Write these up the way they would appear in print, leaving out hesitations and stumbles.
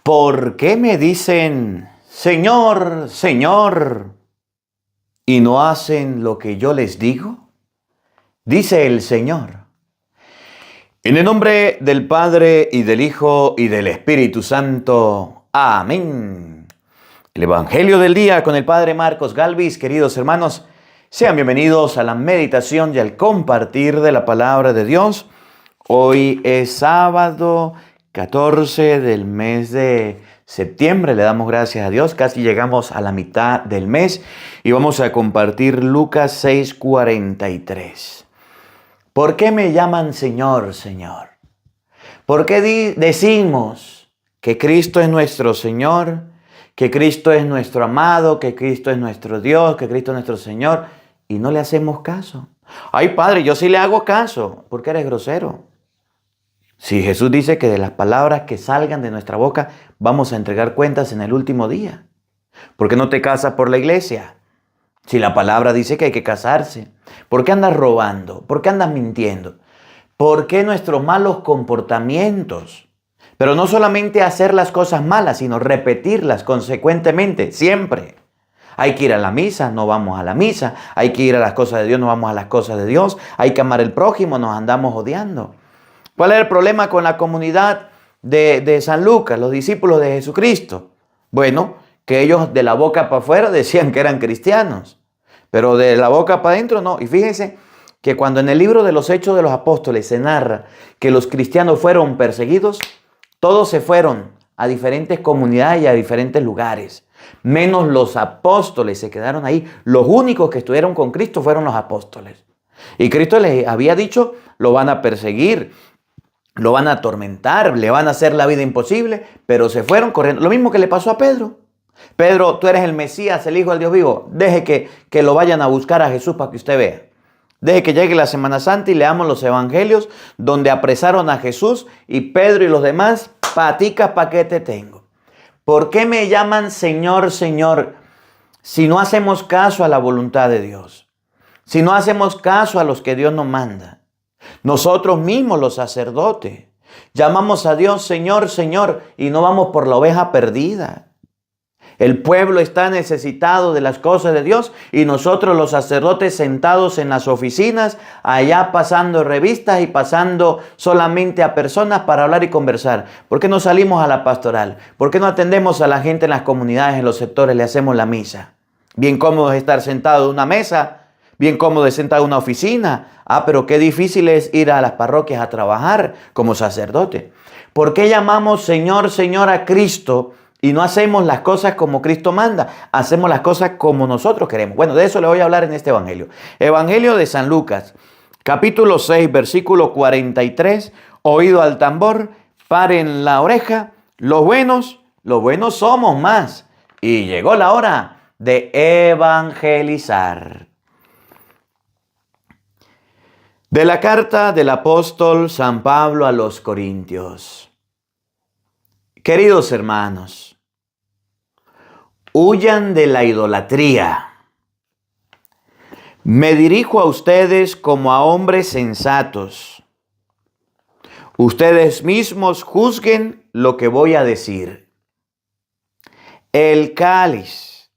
¿Por qué me dicen, Señor, Señor, y no hacen lo que yo les digo? Dice el Señor. En el nombre del Padre, y del Hijo, y del Espíritu Santo. Amén. El Evangelio del día con el Padre Marcos Galvis. Queridos hermanos, sean bienvenidos a la meditación y al compartir de la palabra de Dios. Hoy es sábado 14 del mes de septiembre. Le damos gracias a Dios. Casi llegamos a la mitad del mes y vamos a compartir Lucas 6:43. ¿Por qué me llaman Señor, Señor? ¿Por qué decimos que Cristo es nuestro Señor, que Cristo es nuestro amado, que Cristo es nuestro Dios, que Cristo es nuestro Señor, y no le hacemos caso? Ay, Padre, yo sí le hago caso. ¿Por qué eres grosero? Si Jesús dice que de las palabras que salgan de nuestra boca vamos a entregar cuentas en el último día. ¿Por qué no te casas por la iglesia? Si la palabra dice que hay que casarse. ¿Por qué andas robando? ¿Por qué andas mintiendo? ¿Por qué nuestros malos comportamientos? Pero no solamente hacer las cosas malas, sino repetirlas consecuentemente, siempre. Hay que ir a la misa, no vamos a la misa. Hay que ir a las cosas de Dios, no vamos a las cosas de Dios. Hay que amar al prójimo, nos andamos odiando. ¿Cuál era el problema con la comunidad de San Lucas, los discípulos de Jesucristo? Bueno, que ellos de la boca para afuera decían que eran cristianos, pero de la boca para adentro no. Y fíjense que cuando en el libro de los Hechos de los Apóstoles se narra que los cristianos fueron perseguidos, todos se fueron a diferentes comunidades y a diferentes lugares, menos los apóstoles se quedaron ahí. Los únicos que estuvieron con Cristo fueron los apóstoles. Y Cristo les había dicho, lo van a perseguir, lo van a atormentar, le van a hacer la vida imposible, pero se fueron corriendo. Lo mismo que le pasó a Pedro. Pedro, tú eres el Mesías, el Hijo del Dios vivo. Deje que lo vayan a buscar a Jesús para que usted vea. Deje que llegue la Semana Santa y leamos los evangelios donde apresaron a Jesús y Pedro y los demás, paticas pa' qué te tengo. ¿Por qué me llaman Señor, Señor si no hacemos caso a la voluntad de Dios? Si no hacemos caso a los que Dios nos manda. Nosotros mismos, los sacerdotes, llamamos a Dios Señor, Señor, y no vamos por la oveja perdida. El pueblo está necesitado de las cosas de Dios y nosotros los sacerdotes sentados en las oficinas, allá pasando revistas y pasando solamente a personas para hablar y conversar. ¿Por qué no salimos a la pastoral? ¿Por qué no atendemos a la gente en las comunidades, en los sectores, le hacemos la misa? Bien cómodo es estar sentado en una mesa. Bien cómodo es sentado en una oficina. Pero qué difícil es ir a las parroquias a trabajar como sacerdote. ¿Por qué llamamos Señor, Señor a Cristo y no hacemos las cosas como Cristo manda? Hacemos las cosas como nosotros queremos. Bueno, de eso le voy a hablar en este evangelio. Evangelio de San Lucas, capítulo 6, versículo 43. Oído al tambor, paren la oreja. Los buenos somos más. Y llegó la hora de evangelizar. De la carta del apóstol San Pablo a los Corintios. Queridos hermanos, huyan de la idolatría. Me dirijo a ustedes como a hombres sensatos. Ustedes mismos juzguen lo que voy a decir. El cáliz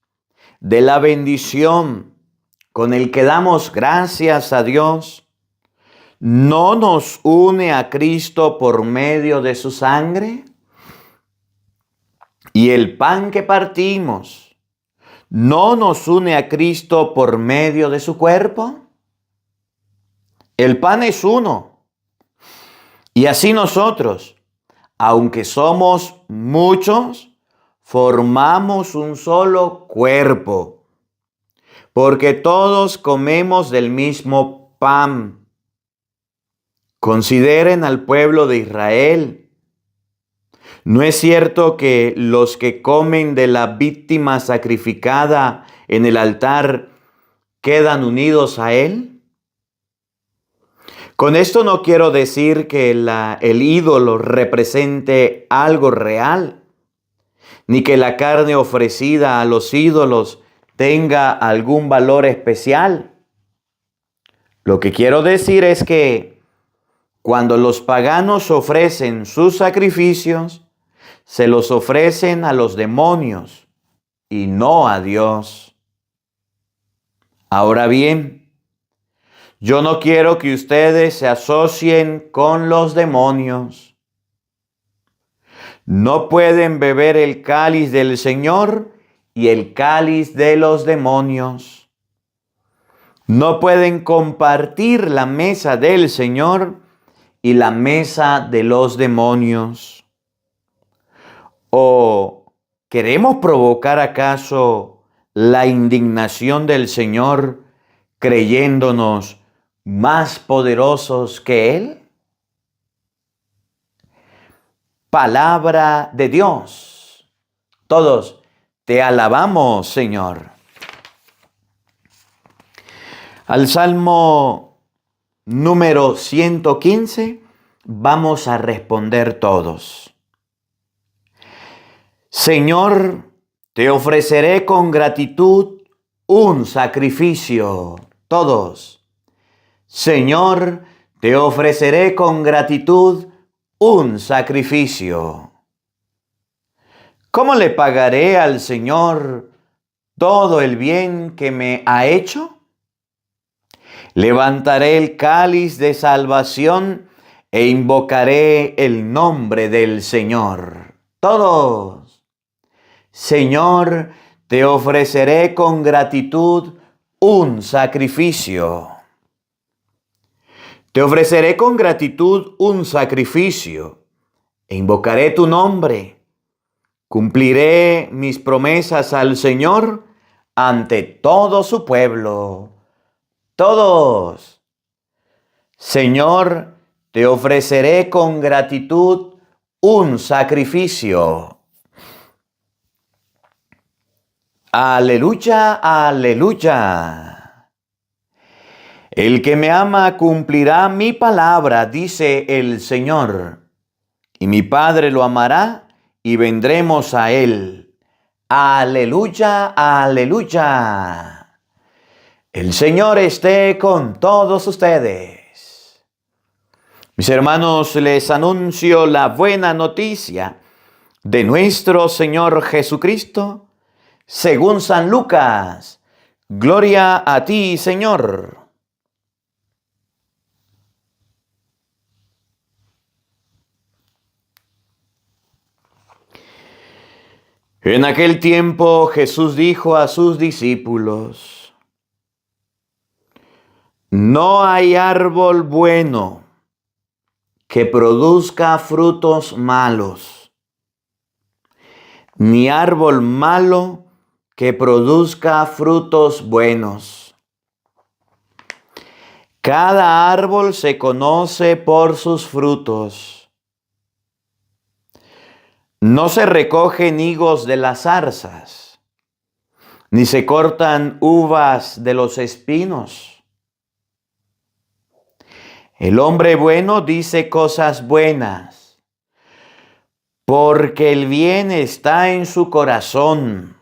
de la bendición con el que damos gracias a Dios ¿no nos une a Cristo por medio de su sangre? Y el pan que partimos, ¿no nos une a Cristo por medio de su cuerpo? El pan es uno. Y así nosotros, aunque somos muchos, formamos un solo cuerpo, porque todos comemos del mismo pan. Consideren al pueblo de Israel. ¿No es cierto que los que comen de la víctima sacrificada en el altar quedan unidos a él? Con esto no quiero decir que el ídolo represente algo real, ni que la carne ofrecida a los ídolos tenga algún valor especial. Lo que quiero decir es que cuando los paganos ofrecen sus sacrificios, se los ofrecen a los demonios y no a Dios. Ahora bien, yo no quiero que ustedes se asocien con los demonios. No pueden beber el cáliz del Señor y el cáliz de los demonios. No pueden compartir la mesa del Señor y la mesa de los demonios. ¿O queremos provocar acaso la indignación del Señor creyéndonos más poderosos que Él? Palabra de Dios. Todos te alabamos, Señor. Al Salmo número 115 vamos a responder todos. Señor, te ofreceré con gratitud un sacrificio. Todos. Señor, te ofreceré con gratitud un sacrificio. ¿Cómo le pagaré al Señor todo el bien que me ha hecho? Levantaré el cáliz de salvación e invocaré el nombre del Señor. Todos. Señor, te ofreceré con gratitud un sacrificio. Te ofreceré con gratitud un sacrificio e invocaré tu nombre. Cumpliré mis promesas al Señor ante todo su pueblo. Todos. Señor, te ofreceré con gratitud un sacrificio. Aleluya, aleluya. El que me ama cumplirá mi palabra, dice el Señor. Y mi Padre lo amará y vendremos a él. Aleluya, aleluya. El Señor esté con todos ustedes. Mis hermanos, les anuncio la buena noticia de nuestro Señor Jesucristo, según San Lucas. Gloria a ti, Señor. En aquel tiempo Jesús dijo a sus discípulos: no hay árbol bueno que produzca frutos malos, ni árbol malo que produzca frutos buenos. Cada árbol se conoce por sus frutos. No se recogen higos de las zarzas, ni se cortan uvas de los espinos. El hombre bueno dice cosas buenas, porque el bien está en su corazón.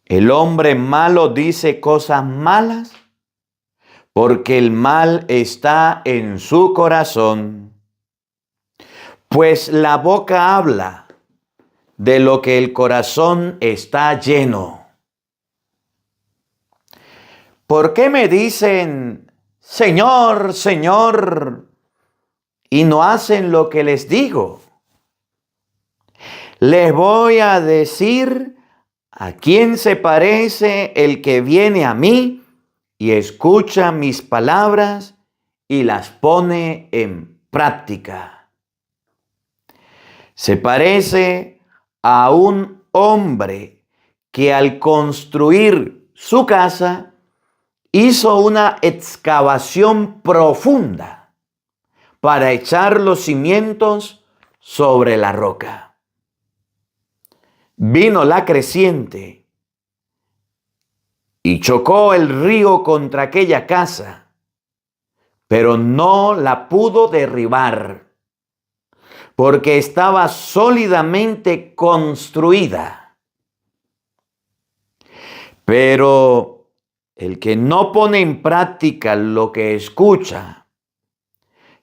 El hombre malo dice cosas malas, porque el mal está en su corazón. Pues la boca habla de lo que el corazón está lleno. ¿Por qué me dicen, Señor, Señor, y no hacen lo que les digo? Les voy a decir a quién se parece el que viene a mí y escucha mis palabras y las pone en práctica. Se parece a un hombre que al construir su casa hizo una excavación profunda para echar los cimientos sobre la roca. Vino la creciente y chocó el río contra aquella casa, pero no la pudo derribar, porque estaba sólidamente construida. Pero el que no pone en práctica lo que escucha,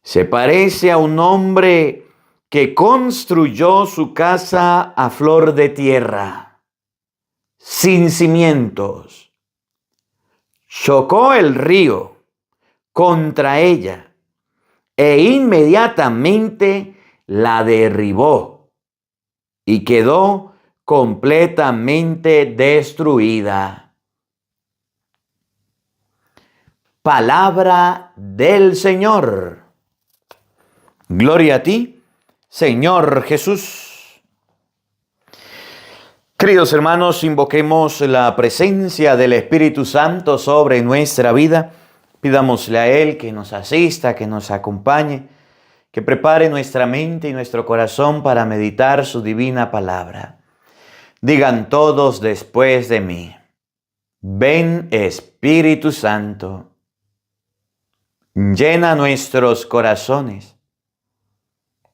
se parece a un hombre que construyó su casa a flor de tierra, sin cimientos. Chocó el río contra ella e inmediatamente la derribó y quedó completamente destruida. Palabra del Señor. Gloria a ti, Señor Jesús. Queridos hermanos, invoquemos la presencia del Espíritu Santo sobre nuestra vida. Pidámosle a Él que nos asista, que nos acompañe, que prepare nuestra mente y nuestro corazón para meditar su divina palabra. Digan todos después de mí: ven Espíritu Santo, llena nuestros corazones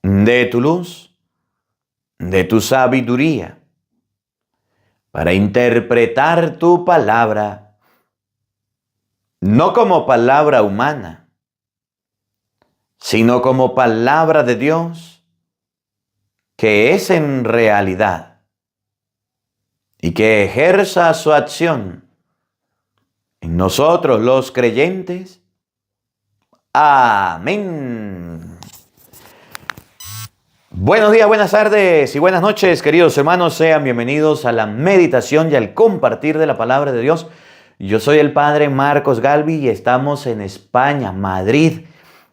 de tu luz, de tu sabiduría, para interpretar tu palabra, no como palabra humana, sino como palabra de Dios, que es en realidad, y que ejerza su acción en nosotros los creyentes. Amén. Buenos días, buenas tardes y buenas noches, queridos hermanos. Sean bienvenidos a la meditación y al compartir de la palabra de Dios. Yo soy el Padre Marcos Galvi y estamos en España, Madrid,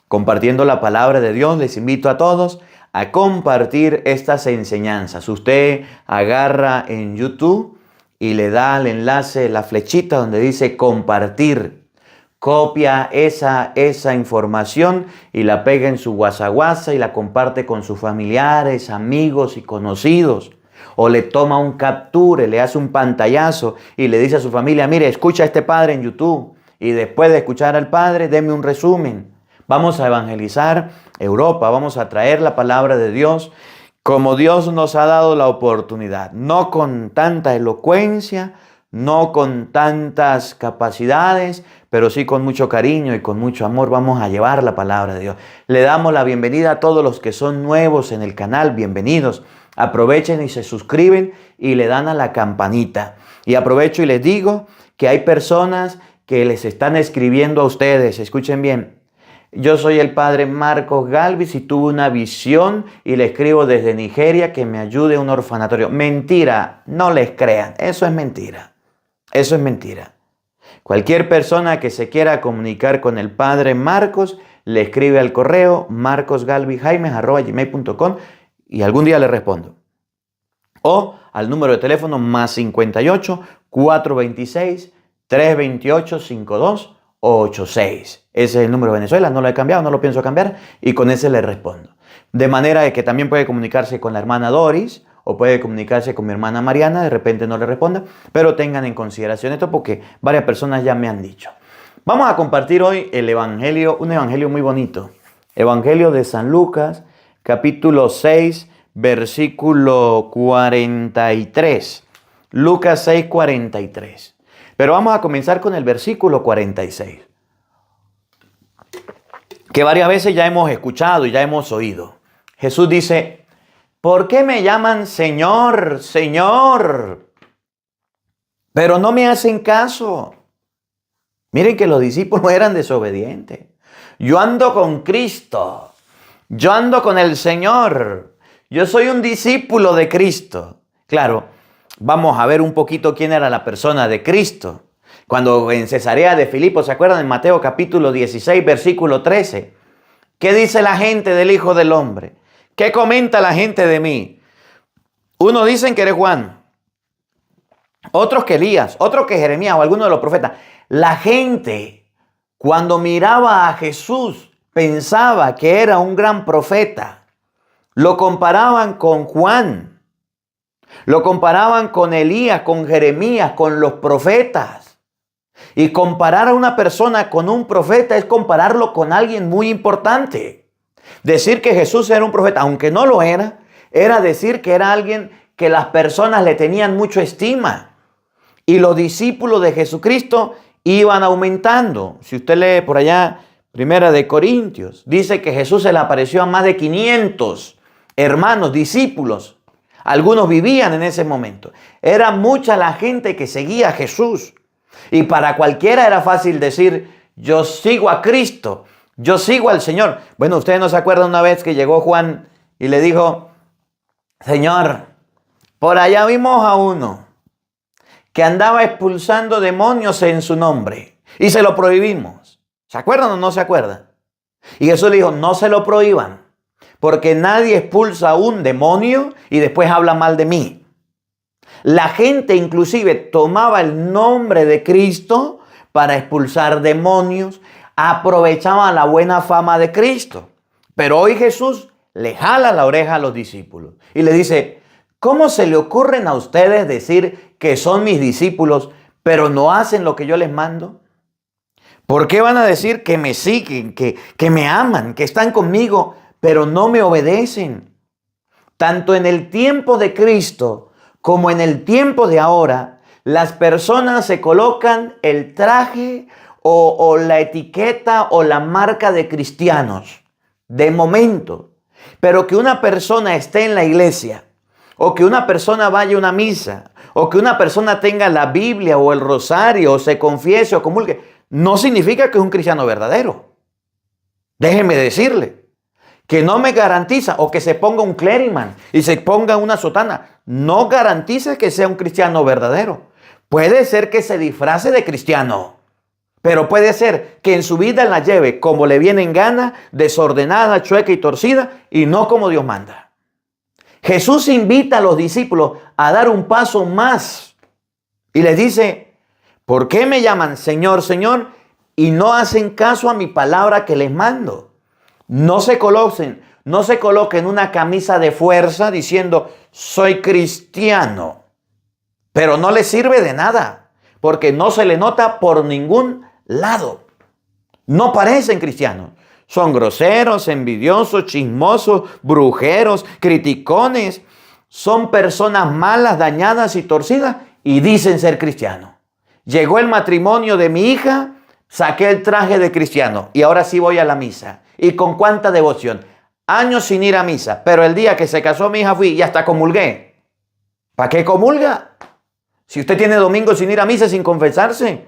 compartiendo la palabra de Dios. Les invito a todos a compartir estas enseñanzas. Usted agarra en YouTube y le da al enlace, la flechita donde dice compartir. Copia esa información y la pega en su WhatsApp y la comparte con sus familiares, amigos y conocidos. O le toma un capture, le hace un pantallazo y le dice a su familia: mire, escucha a este padre en YouTube. Y después de escuchar al padre, deme un resumen. Vamos a evangelizar Europa, vamos a traer la palabra de Dios como Dios nos ha dado la oportunidad. No con tanta elocuencia, no con tantas capacidades, pero sí con mucho cariño y con mucho amor vamos a llevar la palabra de Dios. Le damos la bienvenida a todos los que son nuevos en el canal. Bienvenidos. Aprovechen y se suscriben y le dan a la campanita. Y aprovecho y les digo que hay personas que les están escribiendo a ustedes. Escuchen bien. Yo soy el Padre Marcos Galvis y tuve una visión y le escribo desde Nigeria que me ayude a un orfanatorio. Mentira, no les crean. Eso es mentira. Eso es mentira. Cualquier persona que se quiera comunicar con el Padre Marcos, le escribe al correo marcosgalvijaimes@gmail.com y algún día le respondo. O al número de teléfono +58 426 328 5286. Ese es el número de Venezuela, no lo he cambiado, no lo pienso cambiar y con ese le respondo. De manera de que también puede comunicarse con la hermana Doris o puede comunicarse con mi hermana Mariana, de repente no le responda, pero tengan en consideración esto porque varias personas ya me han dicho. Vamos a compartir hoy el evangelio, un evangelio muy bonito. Evangelio de San Lucas, capítulo 6, versículo 43. Lucas 6, 43. Pero vamos a comenzar con el versículo 46. Que varias veces ya hemos escuchado y ya hemos oído. Jesús dice: ¿por qué me llaman Señor, Señor? Pero no me hacen caso. Miren que los discípulos eran desobedientes. Yo ando con Cristo. Yo ando con el Señor. Yo soy un discípulo de Cristo. Claro, vamos a ver un poquito quién era la persona de Cristo. Cuando en Cesarea de Filipo, ¿se acuerdan? En Mateo capítulo 16, versículo 13. ¿Qué dice la gente del Hijo del Hombre? ¿Qué comenta la gente de mí? Unos dicen que eres Juan, otros que Elías, otros que Jeremías o alguno de los profetas. La gente, cuando miraba a Jesús, pensaba que era un gran profeta. Lo comparaban con Juan, lo comparaban con Elías, con Jeremías, con los profetas. Y comparar a una persona con un profeta es compararlo con alguien muy importante. Decir que Jesús era un profeta, aunque no lo era decir que era alguien que las personas le tenían mucha estima. Y los discípulos de Jesucristo iban aumentando. Si usted lee por allá, Primera de Corintios, dice que Jesús se le apareció a más de 500 hermanos, discípulos. Algunos vivían en ese momento. Era mucha la gente que seguía a Jesús. Y para cualquiera era fácil decir, yo sigo a Cristo, yo sigo al Señor. Bueno, ustedes no se acuerdan una vez que llegó Juan y le dijo, Señor, por allá vimos a uno que andaba expulsando demonios en su nombre y se lo prohibimos. ¿Se acuerdan o no se acuerdan? Y Jesús le dijo, no se lo prohíban, porque nadie expulsa un demonio y después habla mal de mí. La gente inclusive tomaba el nombre de Cristo para expulsar demonios, aprovechaba la buena fama de Cristo. Pero hoy Jesús le jala la oreja a los discípulos y le dice, ¿cómo se le ocurren a ustedes decir que son mis discípulos, pero no hacen lo que yo les mando? ¿Por qué van a decir que me siguen, que me aman, que están conmigo, pero no me obedecen? Tanto en el tiempo de Cristo como en el tiempo de ahora, las personas se colocan el traje o la etiqueta o la marca de cristianos, de momento. Pero que una persona esté en la iglesia, o que una persona vaya a una misa, o que una persona tenga la Biblia o el rosario, o se confiese o comulgue, no significa que es un cristiano verdadero. Déjeme decirle que no me garantiza, o que se ponga un clériman y se ponga una sotana, no garantiza que sea un cristiano verdadero. Puede ser que se disfrace de cristiano, pero puede ser que en su vida la lleve como le viene en gana, desordenada, chueca y torcida, y no como Dios manda. Jesús invita a los discípulos a dar un paso más y les dice, ¿por qué me llaman Señor, Señor y no hacen caso a mi palabra que les mando? No se coloquen una camisa de fuerza diciendo, soy cristiano, pero no les sirve de nada, porque no se le nota por ningún lado. No parecen cristianos. Son groseros, envidiosos, chismosos, brujeros, criticones. Son personas malas, dañadas y torcidas y dicen ser cristianos. Llegó el matrimonio de mi hija, saqué el traje de cristiano y ahora sí voy a la misa. ¿Y con cuánta devoción? Años sin ir a misa, pero el día que se casó mi hija fui y hasta comulgué. ¿Para qué comulga? Si usted tiene domingo sin ir a misa, sin confesarse,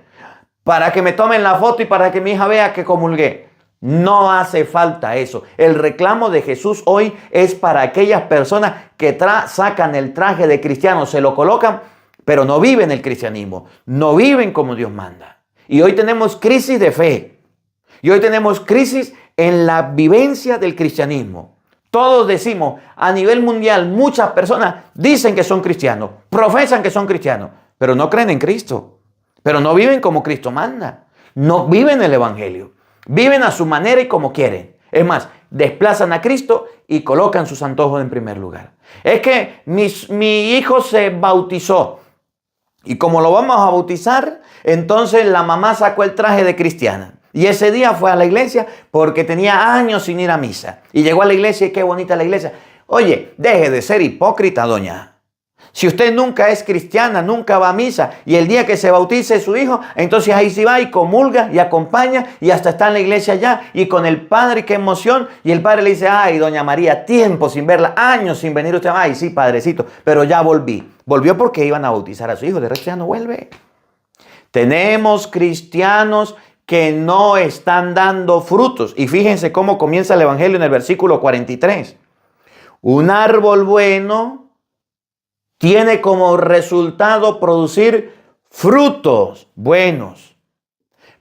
para que me tomen la foto y para que mi hija vea que comulgué. No hace falta eso. El reclamo de Jesús hoy es para aquellas personas que sacan el traje de cristiano, se lo colocan, pero no viven el cristianismo, no viven como Dios manda. Y hoy tenemos crisis de fe. Y hoy tenemos crisis en la vivencia del cristianismo. Todos decimos, a nivel mundial, muchas personas dicen que son cristianos, profesan que son cristianos, pero no creen en Cristo. Pero no viven como Cristo manda. No viven el evangelio. Viven a su manera y como quieren. Es más, desplazan a Cristo y colocan sus antojos en primer lugar. Es que mi hijo se bautizó. Y como lo vamos a bautizar, entonces la mamá sacó el traje de cristiana. Y ese día fue a la iglesia porque tenía años sin ir a misa. Y llegó a la iglesia y qué bonita la iglesia. Oye, deje de ser hipócrita, doña. Si usted nunca es cristiana, nunca va a misa, y el día que se bautice su hijo, entonces ahí sí va y comulga y acompaña y hasta está en la iglesia ya y con el padre, qué emoción. Y el padre le dice, ay, doña María, tiempo sin verla, años sin venir usted. Ay, sí, padrecito, pero ya volví. Volvió porque iban a bautizar a su hijo, de resto ya no vuelve. Tenemos cristianos que no están dando frutos. Y fíjense cómo comienza el evangelio en el versículo 43. Un árbol bueno tiene como resultado producir frutos buenos.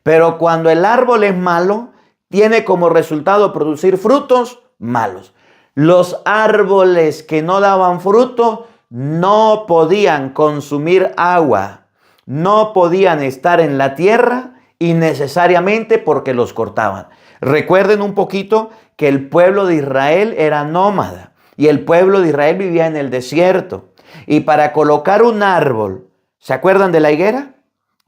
Pero cuando el árbol es malo, tiene como resultado producir frutos malos. Los árboles que no daban fruto no podían consumir agua, no podían estar en la tierra innecesariamente porque los cortaban. Recuerden un poquito que el pueblo de Israel era nómada y el pueblo de Israel vivía en el desierto. Y para colocar un árbol, ¿se acuerdan de la higuera?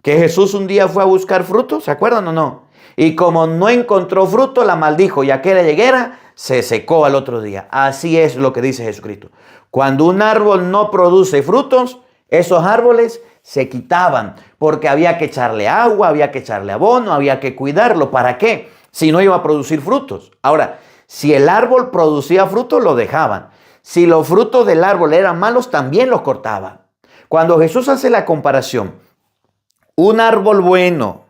Que Jesús un día fue a buscar fruto, ¿se acuerdan o no? Y como no encontró fruto, la maldijo y aquella higuera se secó al otro día. Así es lo que dice Jesucristo. Cuando un árbol no produce frutos, esos árboles se quitaban porque había que echarle agua, había que echarle abono, había que cuidarlo. ¿Para qué? Si no iba a producir frutos. Ahora, si el árbol producía frutos, lo dejaban. Si los frutos del árbol eran malos, también los cortaba. Cuando Jesús hace la comparación, un árbol bueno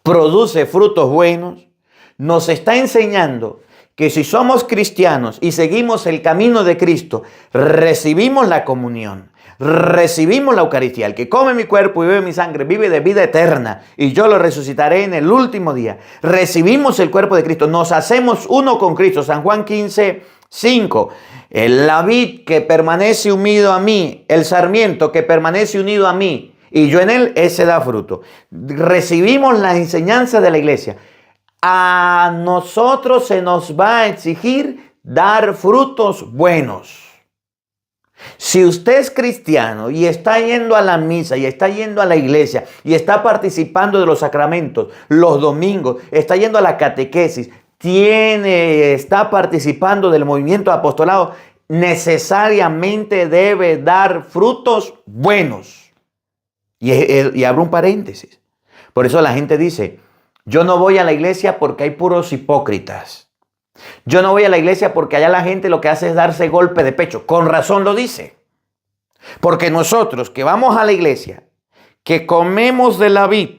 produce frutos buenos, nos está enseñando que si somos cristianos y seguimos el camino de Cristo, recibimos la comunión, recibimos la Eucaristía. El que come mi cuerpo y bebe mi sangre vive de vida eterna y yo lo resucitaré en el último día. Recibimos el cuerpo de Cristo, nos hacemos uno con Cristo. San Juan 15:5. La vid que permanece unido a mí, el sarmiento que permanece unido a mí y yo en él, ese da fruto. Recibimos la enseñanza de la iglesia. A nosotros se nos va a exigir dar frutos buenos. Si usted es cristiano y está yendo a la misa y está yendo a la iglesia y está participando de los sacramentos los domingos, está yendo a la catequesis, está participando del movimiento apostolado, necesariamente debe dar frutos buenos. Y abro un paréntesis. Por eso la gente dice, yo no voy a la iglesia porque hay puros hipócritas. Yo no voy a la iglesia porque allá la gente lo que hace es darse golpe de pecho. Con razón lo dice. Porque nosotros que vamos a la iglesia, que comemos de la vid,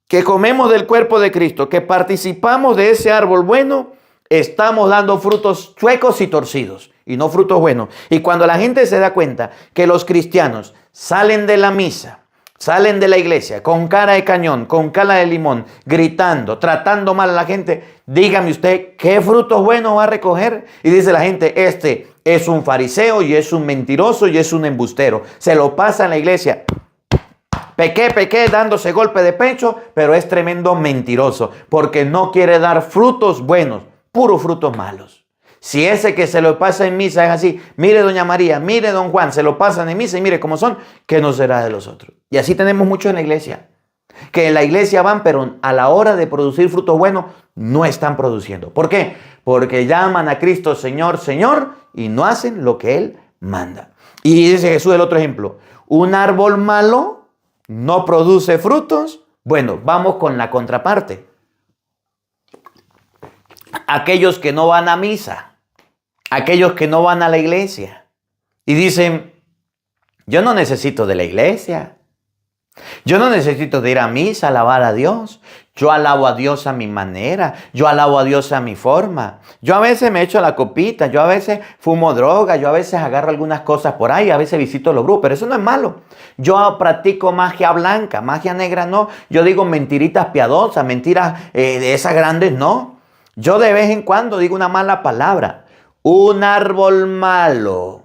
que comemos del cuerpo de Cristo, que participamos de ese árbol bueno, estamos dando frutos chuecos y torcidos y no frutos buenos. Y cuando la gente se da cuenta que los cristianos salen de la misa, salen de la iglesia con cara de cañón, con cara de limón, gritando, tratando mal a la gente, dígame usted, ¿qué frutos buenos va a recoger? Y dice la gente, este es un fariseo y es un mentiroso y es un embustero. Se lo pasa en la iglesia. Pequé, dándose golpe de pecho, pero es tremendo mentiroso porque no quiere dar frutos buenos, puros frutos malos. Si ese que se lo pasa en misa es así, mire doña María, mire don Juan, se lo pasan en misa y mire cómo son, ¿qué no será de los otros? Y así tenemos mucho en la iglesia, que en la iglesia van, pero a la hora de producir frutos buenos, no están produciendo. ¿Por qué? Porque llaman a Cristo Señor, Señor, y no hacen lo que Él manda. Y dice Jesús el otro ejemplo, un árbol malo no produce frutos. Bueno, vamos con la contraparte. Aquellos que no van a misa, aquellos que no van a la iglesia y dicen, yo no necesito de la iglesia, yo no necesito de ir a misa, alabar a Dios, yo alabo a Dios a mi manera, yo alabo a Dios a mi forma, yo a veces me echo la copita, yo a veces fumo droga, yo a veces agarro algunas cosas por ahí, a veces visito los brujos, pero eso no es malo. Yo practico magia blanca, magia negra no, yo digo mentiritas piadosas, mentiras de esas grandes no, yo de vez en cuando digo una mala palabra. Un árbol malo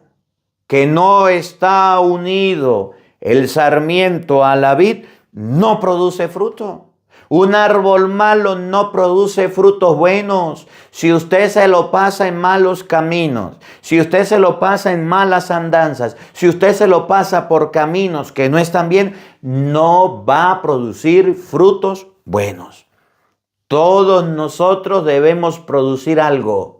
que no está unido el sarmiento a la vid no produce fruto. Un árbol malo no produce frutos buenos. Si usted se lo pasa en malos caminos, si usted se lo pasa en malas andanzas, si usted se lo pasa por caminos que no están bien, no va a producir frutos buenos. Todos nosotros debemos producir algo.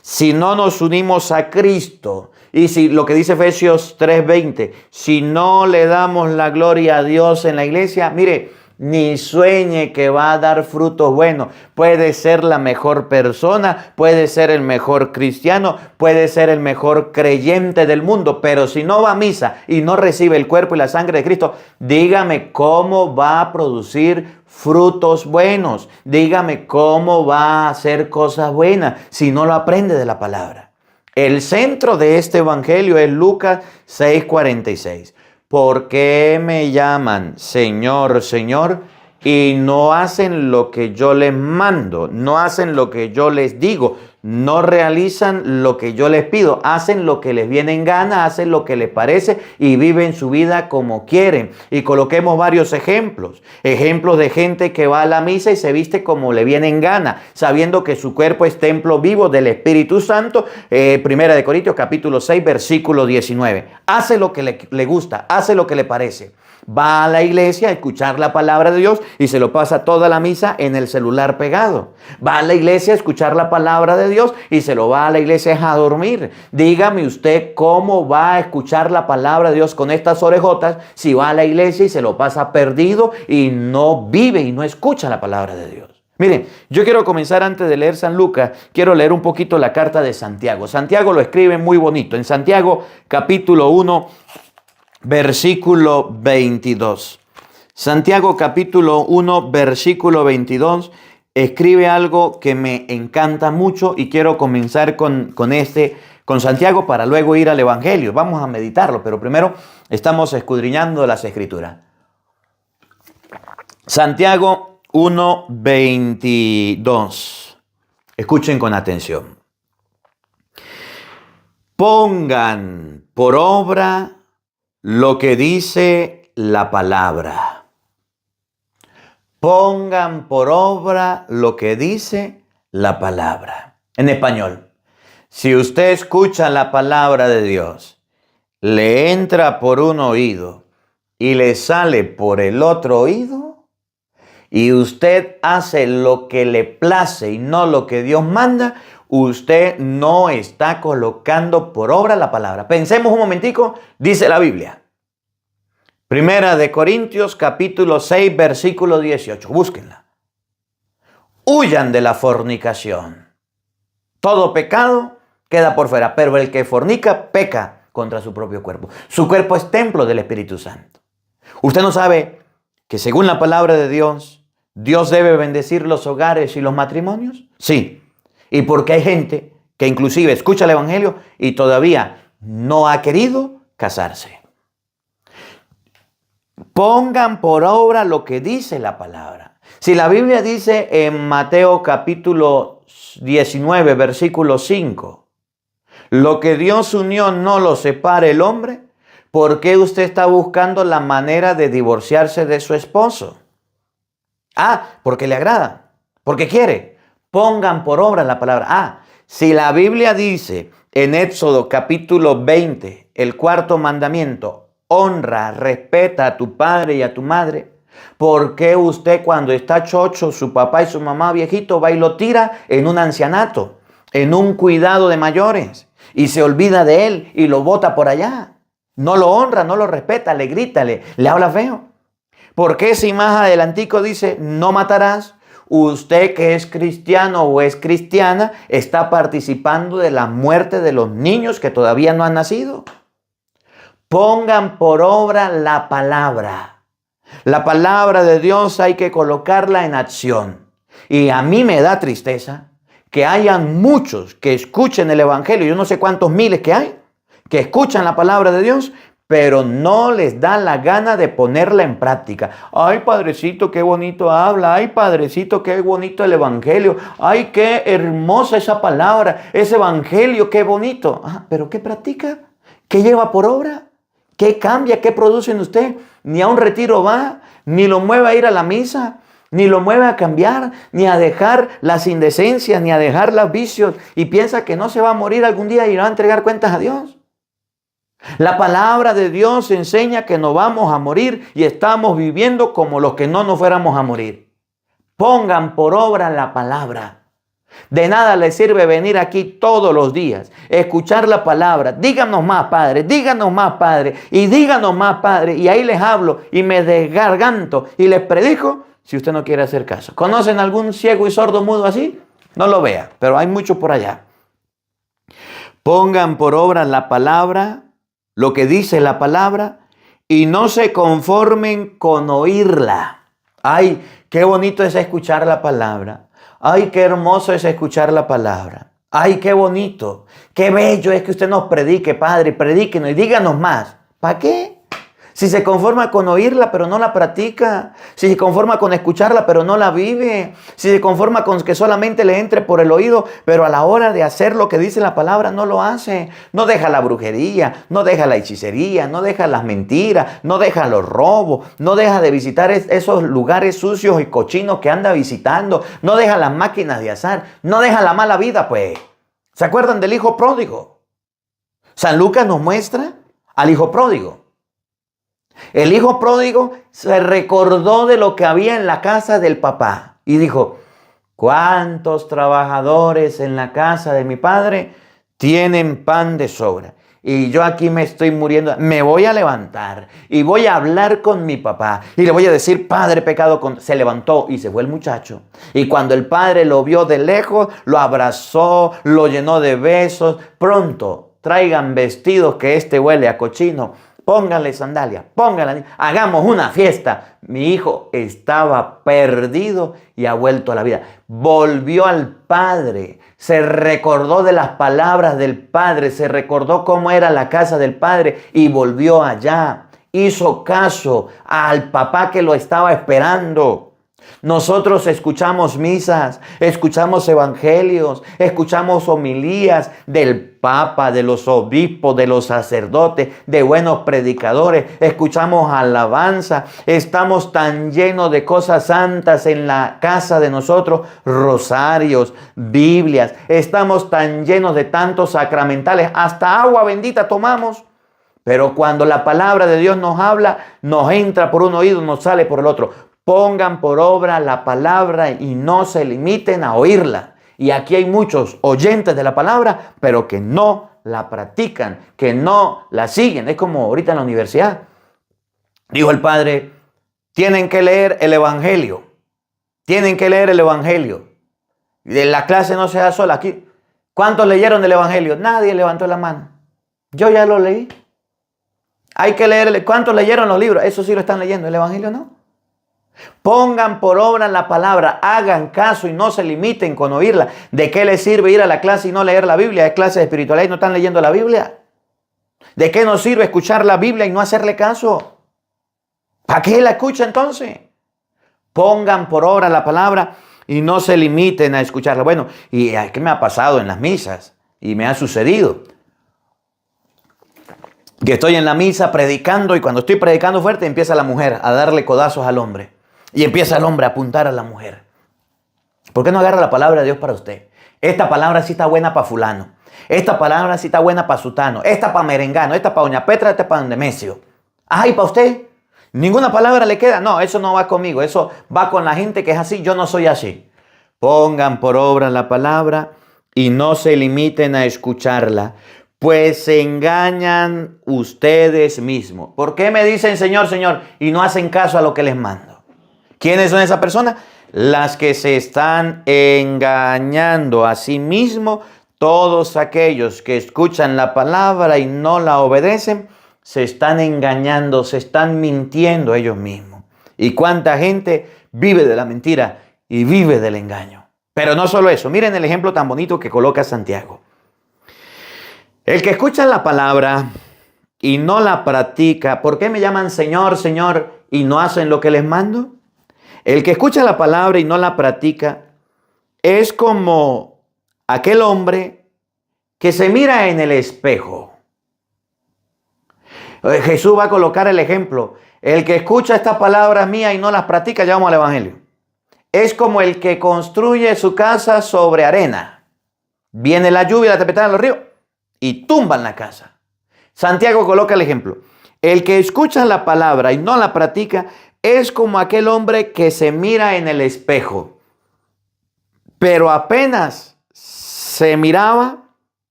Si no nos unimos a Cristo, y si lo que dice Efesios 3:20, si no le damos la gloria a Dios en la iglesia, mire, ni sueñe que va a dar frutos buenos. Puede ser la mejor persona, puede ser el mejor cristiano, puede ser el mejor creyente del mundo, pero si no va a misa y no recibe el cuerpo y la sangre de Cristo, dígame cómo va a producir frutos buenos. Dígame cómo va a hacer cosas buenas si no lo aprende de la palabra. El centro de este evangelio es Lucas 6:46. ¿Por qué me llaman Señor, Señor y no hacen lo que yo les mando? No hacen lo que yo les digo. No realizan lo que yo les pido. Hacen lo que les viene en gana, hacen lo que les parece y viven su vida como quieren. Y coloquemos varios ejemplos. Ejemplos de gente que va a la misa y se viste como le viene en gana, sabiendo que su cuerpo es templo vivo del Espíritu Santo. Primera de Corintios capítulo 6, versículo 19. Hace lo que le gusta, hace lo que le parece. Va a la iglesia a escuchar la palabra de Dios y se lo pasa toda la misa en el celular pegado. Va a la iglesia a escuchar la palabra de Dios y se lo va a la iglesia a dormir. Dígame usted cómo va a escuchar la palabra de Dios con estas orejotas si va a la iglesia y se lo pasa perdido y no vive y no escucha la palabra de Dios. Miren, yo quiero comenzar antes de leer San Lucas, quiero leer un poquito la carta de Santiago. Santiago lo escribe muy bonito. En Santiago capítulo 1, versículo 22. Santiago capítulo 1, versículo 22, escribe algo que me encanta mucho y quiero comenzar con Santiago para luego ir al Evangelio. Vamos a meditarlo, pero primero estamos escudriñando las Escrituras. Santiago 1, 22. Escuchen con atención. Pongan por obra lo que dice la palabra. Pongan por obra lo que dice la palabra. En español, si usted escucha la palabra de Dios, le entra por un oído y le sale por el otro oído, y usted hace lo que le place y no lo que Dios manda, usted no está colocando por obra la palabra. Pensemos un momentico, dice la Biblia. Primera de Corintios capítulo 6 versículo 18. Búsquenla. Huyan de la fornicación. Todo pecado queda por fuera, pero el que fornica peca contra su propio cuerpo. Su cuerpo es templo del Espíritu Santo. ¿Usted no sabe que según la palabra de Dios, Dios debe bendecir los hogares y los matrimonios? Sí. Y porque hay gente que inclusive escucha el Evangelio y todavía no ha querido casarse. Pongan por obra lo que dice la palabra. Si la Biblia dice en Mateo capítulo 19, versículo 5, lo que Dios unió no lo separe el hombre, ¿por qué usted está buscando la manera de divorciarse de su esposo? Porque le agrada, porque quiere. Pongan por obra la palabra. Si la Biblia dice en Éxodo capítulo 20, el cuarto mandamiento, honra, respeta a tu padre y a tu madre, ¿por qué usted cuando está chocho, su papá y su mamá viejito, va y lo tira en un ancianato, en un cuidado de mayores, y se olvida de él y lo bota por allá? No lo honra, no lo respeta, le grita, le habla feo. ¿Por qué si más adelantico dice no matarás? Usted que es cristiano o es cristiana está participando de la muerte de los niños que todavía no han nacido. Pongan por obra la palabra. La palabra de Dios hay que colocarla en acción. Y a mí me da tristeza que hayan muchos que escuchen el Evangelio. Yo no sé cuántos miles que hay, que escuchan la palabra de Dios, pero no les da la gana de ponerla en práctica. Ay, padrecito, qué bonito habla. Ay, padrecito, qué bonito el Evangelio. Ay, qué hermosa esa palabra. Ese Evangelio, qué bonito. ¿Pero qué practica? ¿Qué lleva por obra? ¿Qué cambia? ¿Qué produce en usted? Ni a un retiro va, ni lo mueve a ir a la misa, ni lo mueve a cambiar, ni a dejar las indecencias, ni a dejar los vicios, y piensa que no se va a morir algún día y va a entregar cuentas a Dios. La palabra de Dios enseña que no vamos a morir y estamos viviendo como los que no nos fuéramos a morir. Pongan por obra la palabra. De nada les sirve venir aquí todos los días, escuchar la palabra. Díganos más, Padre, díganos más, Padre, y díganos más, Padre. Y ahí les hablo y me desgarganto y les predico si usted no quiere hacer caso. ¿Conocen algún ciego y sordo mudo así? No lo vea, pero hay muchos por allá. Pongan por obra la palabra, lo que dice la palabra, y no se conformen con oírla. Ay, qué bonito es escuchar la palabra. Ay, qué hermoso es escuchar la palabra. Ay, qué bonito, qué bello es que usted nos predique, Padre, predíquenos y díganos más. ¿Para qué? Si se conforma con oírla pero no la practica, si se conforma con escucharla pero no la vive, si se conforma con que solamente le entre por el oído, pero a la hora de hacer lo que dice la palabra no lo hace, no deja la brujería, no deja la hechicería, no deja las mentiras, no deja los robos, no deja de visitar esos lugares sucios y cochinos que anda visitando, no deja las máquinas de azar, no deja la mala vida, pues. ¿Se acuerdan del hijo pródigo? San Lucas nos muestra al hijo pródigo. El hijo pródigo se recordó de lo que había en la casa del papá y dijo, ¿cuántos trabajadores en la casa de mi padre tienen pan de sobra? y yo aquí me estoy muriendo, me voy a levantar y voy a hablar con mi papá y le voy a decir, padre, pecado con... Se levantó y se fue el muchacho. Y cuando el padre lo vio de lejos, lo abrazó, lo llenó de besos. Pronto, traigan vestidos que este huele a cochino. Pónganle sandalias, pónganle, hagamos una fiesta. Mi hijo estaba perdido y ha vuelto a la vida. Volvió al padre, se recordó de las palabras del padre, se recordó cómo era la casa del padre y volvió allá. Hizo caso al papá que lo estaba esperando. Nosotros escuchamos misas, escuchamos evangelios, escuchamos homilías del Papa, de los obispos, de los sacerdotes, de buenos predicadores, escuchamos alabanza, estamos tan llenos de cosas santas en la casa de nosotros, rosarios, Biblias, estamos tan llenos de tantos sacramentales, hasta agua bendita tomamos. Pero cuando la palabra de Dios nos habla, nos entra por un oído, nos sale por el otro. Pongan por obra la palabra y no se limiten a oírla. Y aquí hay muchos oyentes de la palabra, pero que no la practican, que no la siguen. Es como ahorita en la universidad. Dijo el padre, tienen que leer el evangelio. Tienen que leer el evangelio. Y la clase no se da sola aquí. ¿Cuántos leyeron el evangelio? Nadie levantó la mano. Yo ya lo leí. Hay que leer. ¿Cuántos leyeron los libros? Eso sí lo están leyendo. El evangelio no. Pongan por obra la palabra, hagan caso y no se limiten con oírla. ¿De qué les sirve ir a la clase y no leer la Biblia? Hay clases de espiritualidad y no están leyendo la Biblia. ¿De qué nos sirve escuchar la Biblia y no hacerle caso? ¿Para qué la escucha entonces? Pongan por obra la palabra y no se limiten a escucharla. Bueno, ¿y qué me ha pasado en las misas? Y me ha sucedido que estoy en la misa predicando y cuando estoy predicando fuerte empieza la mujer a darle codazos al hombre. Y empieza el hombre a apuntar a la mujer. ¿Por qué no agarra la palabra de Dios para usted? Esta palabra sí está buena para fulano. Esta palabra sí está buena para sutano. Esta para merengano. Esta para doña Petra. Esta para don Nemesio. ¿Y para usted? ¿Ninguna palabra le queda? No, eso no va conmigo. Eso va con la gente que es así. Yo no soy así. Pongan por obra la palabra y no se limiten a escucharla, pues se engañan ustedes mismos. ¿Por qué me dicen Señor, Señor y no hacen caso a lo que les mando? ¿Quiénes son esas personas? Las que se están engañando a sí mismos. Todos aquellos que escuchan la palabra y no la obedecen, se están engañando, se están mintiendo ellos mismos. ¿Y cuánta gente vive de la mentira y vive del engaño? Pero no solo eso, miren el ejemplo tan bonito que coloca Santiago. El que escucha la palabra y no la practica, ¿por qué me llaman Señor, Señor y no hacen lo que les mando? El que escucha la palabra y no la practica es como aquel hombre que se mira en el espejo. Jesús va a colocar el ejemplo. El que escucha estas palabras mías y no las practica, ya vamos al evangelio. Es como el que construye su casa sobre arena. Viene la lluvia, la tempestad en los ríos y tumban la casa. Santiago coloca el ejemplo. El que escucha la palabra y no la practica es como aquel hombre que se mira en el espejo. Pero apenas se miraba,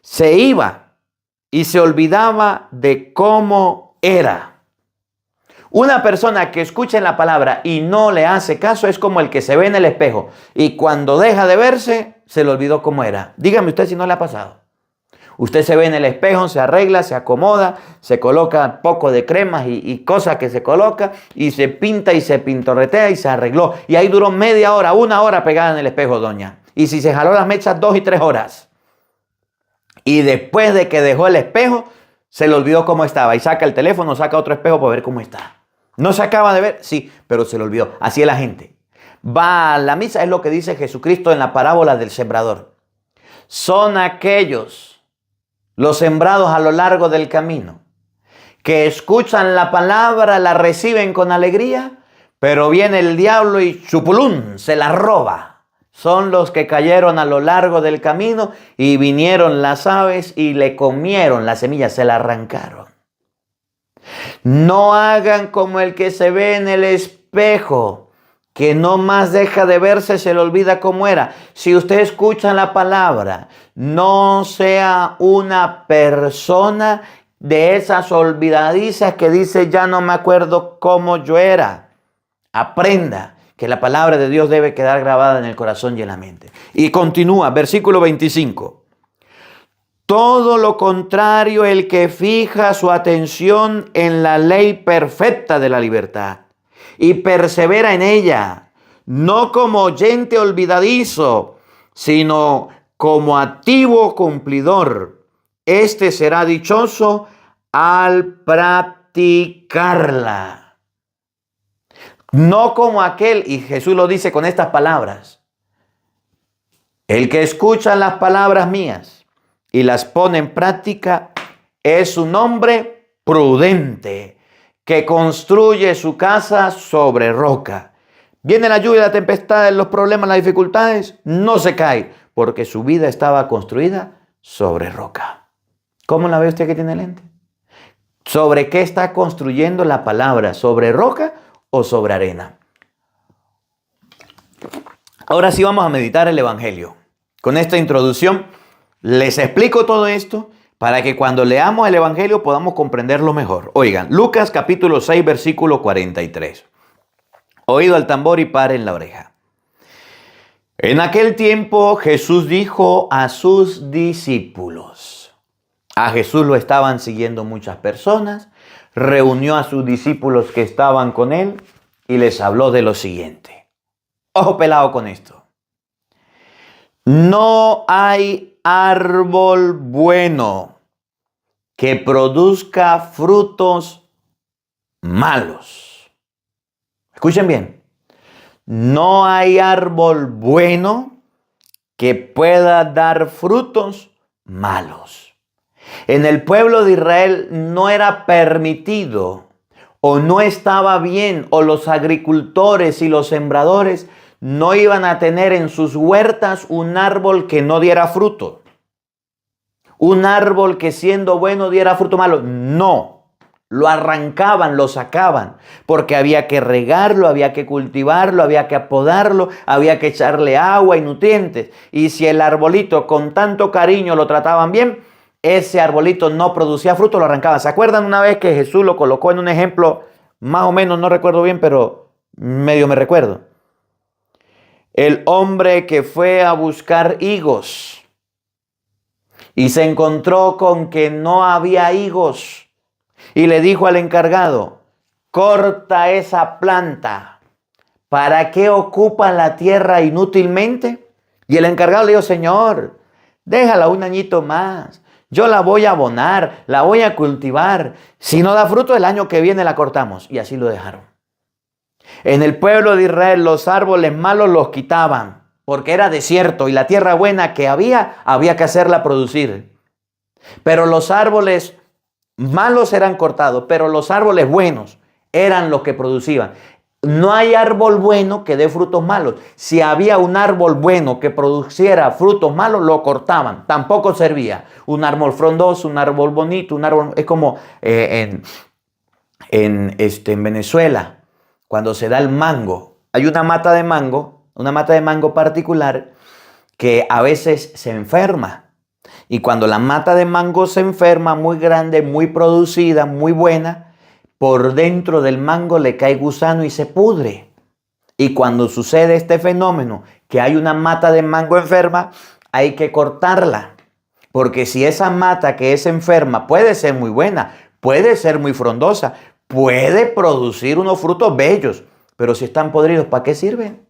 se iba y se olvidaba de cómo era. Una persona que escucha la palabra y no le hace caso es como el que se ve en el espejo y cuando deja de verse, se le olvidó cómo era. Dígame usted si no le ha pasado. Usted se ve en el espejo, se arregla, se acomoda, se coloca poco de cremas y cosas que se coloca y se pinta y se pintorretea y se arregló. Y ahí duró media hora, 1 hora pegada en el espejo, doña. Y si se jaló las mechas, 2 y 3 horas. Y después de que dejó el espejo, se le olvidó cómo estaba. Y saca el teléfono, saca otro espejo para ver cómo está. ¿No se acaba de ver? Sí, pero se le olvidó. Así es la gente. Va a la misa, es lo que dice Jesucristo en la parábola del sembrador. Son aquellos, los sembrados a lo largo del camino, que escuchan la palabra, la reciben con alegría, pero viene el diablo y chupulún, se la roba. Son los que cayeron a lo largo del camino y vinieron las aves y le comieron la semilla, se la arrancaron. No hagan como el que se ve en el espejo, que no más deja de verse, se le olvida cómo era. Si usted escucha la palabra, no sea una persona de esas olvidadizas que dice, ya no me acuerdo cómo yo era. Aprenda que la palabra de Dios debe quedar grabada en el corazón y en la mente. Y continúa, versículo 25. Todo lo contrario, el que fija su atención en la ley perfecta de la libertad y persevera en ella, no como oyente olvidadizo, sino como activo cumplidor. Este será dichoso al practicarla. No como aquel, y Jesús lo dice con estas palabras, el que escucha las palabras mías y las pone en práctica es un hombre prudente que construye su casa sobre roca. Viene la lluvia, la tempestad, los problemas, las dificultades, no se cae, porque su vida estaba construida sobre roca. ¿Cómo la ve usted que tiene lente? ¿Sobre qué está construyendo la palabra? ¿Sobre roca o sobre arena? Ahora sí vamos a meditar el Evangelio. Con esta introducción les explico todo esto para que cuando leamos el Evangelio podamos comprenderlo mejor. Oigan, Lucas capítulo 6, versículo 43. Oído al tambor y paren la oreja. En aquel tiempo Jesús dijo a sus discípulos. A Jesús lo estaban siguiendo muchas personas. Reunió a sus discípulos que estaban con él y les habló de lo siguiente. Ojo pelado con esto. No hay árbol bueno que produzca frutos malos. Escuchen bien. No hay árbol bueno que pueda dar frutos malos. En el pueblo de Israel no era permitido o no estaba bien, o los agricultores y los sembradores no iban a tener en sus huertas un árbol que no diera fruto. Un árbol que siendo bueno diera fruto malo. No, lo arrancaban, lo sacaban, porque había que regarlo, había que cultivarlo, había que apodarlo, había que echarle agua y nutrientes. Y si el arbolito con tanto cariño lo trataban bien, ese arbolito no producía fruto, lo arrancaban. ¿Se acuerdan una vez que Jesús lo colocó en un ejemplo, más o menos, no recuerdo bien, pero medio me recuerdo? El hombre que fue a buscar higos y se encontró con que no había higos y le dijo al encargado, corta esa planta, ¿para qué ocupa la tierra inútilmente? Y el encargado le dijo, Señor, déjala un añito más. Yo la voy a abonar, la voy a cultivar. Si no da fruto, el año que viene la cortamos. Y así lo dejaron. En el pueblo de Israel los árboles malos los quitaban porque era desierto y la tierra buena que había que hacerla producir. Pero los árboles malos eran cortados, pero los árboles buenos eran los que producían. No hay árbol bueno que dé frutos malos. Si había un árbol bueno que produciera frutos malos, lo cortaban. Tampoco servía. Un árbol frondoso, un árbol bonito, un árbol... Es como en Venezuela, cuando se da el mango. Hay una mata de mango particular que a veces se enferma. Y cuando la mata de mango se enferma, muy grande, muy producida, muy buena, por dentro del mango le cae gusano y se pudre. Y cuando sucede este fenómeno, que hay una mata de mango enferma, hay que cortarla. Porque si esa mata que es enferma puede ser muy buena, puede ser muy frondosa, puede producir unos frutos bellos, pero si están podridos, ¿para qué sirven?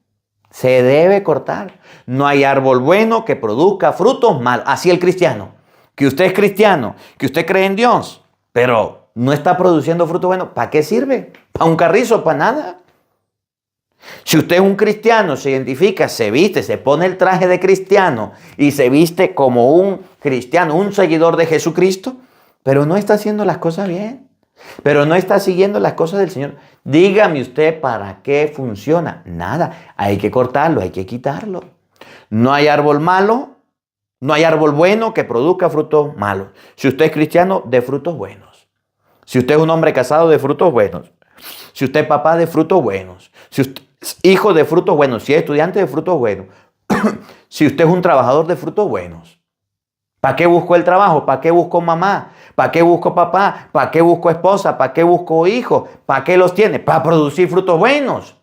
Se debe cortar. No hay árbol bueno que produzca frutos malos. Así el cristiano. Que usted es cristiano, que usted cree en Dios, pero no está produciendo fruto bueno, ¿para qué sirve? ¿Para un carrizo? ¿Para nada? Si usted es un cristiano, se identifica, se viste, se pone el traje de cristiano y se viste como un cristiano, un seguidor de Jesucristo, pero no está haciendo las cosas bien, pero no está siguiendo las cosas del Señor. Dígame usted para qué funciona. Nada, hay que cortarlo, hay que quitarlo. No hay árbol malo, no hay árbol bueno que produzca frutos malos. Si usted es cristiano, de frutos buenos. Si usted es un hombre casado, de frutos buenos. Si usted es papá, de frutos buenos. hijo de frutos buenos, si es estudiante de frutos buenos, si usted es un trabajador de frutos buenos, ¿para qué buscó el trabajo? ¿Para qué buscó mamá? ¿Para qué buscó papá? ¿Para qué buscó esposa? ¿Para qué buscó hijos? ¿Para qué los tiene? Para producir frutos buenos.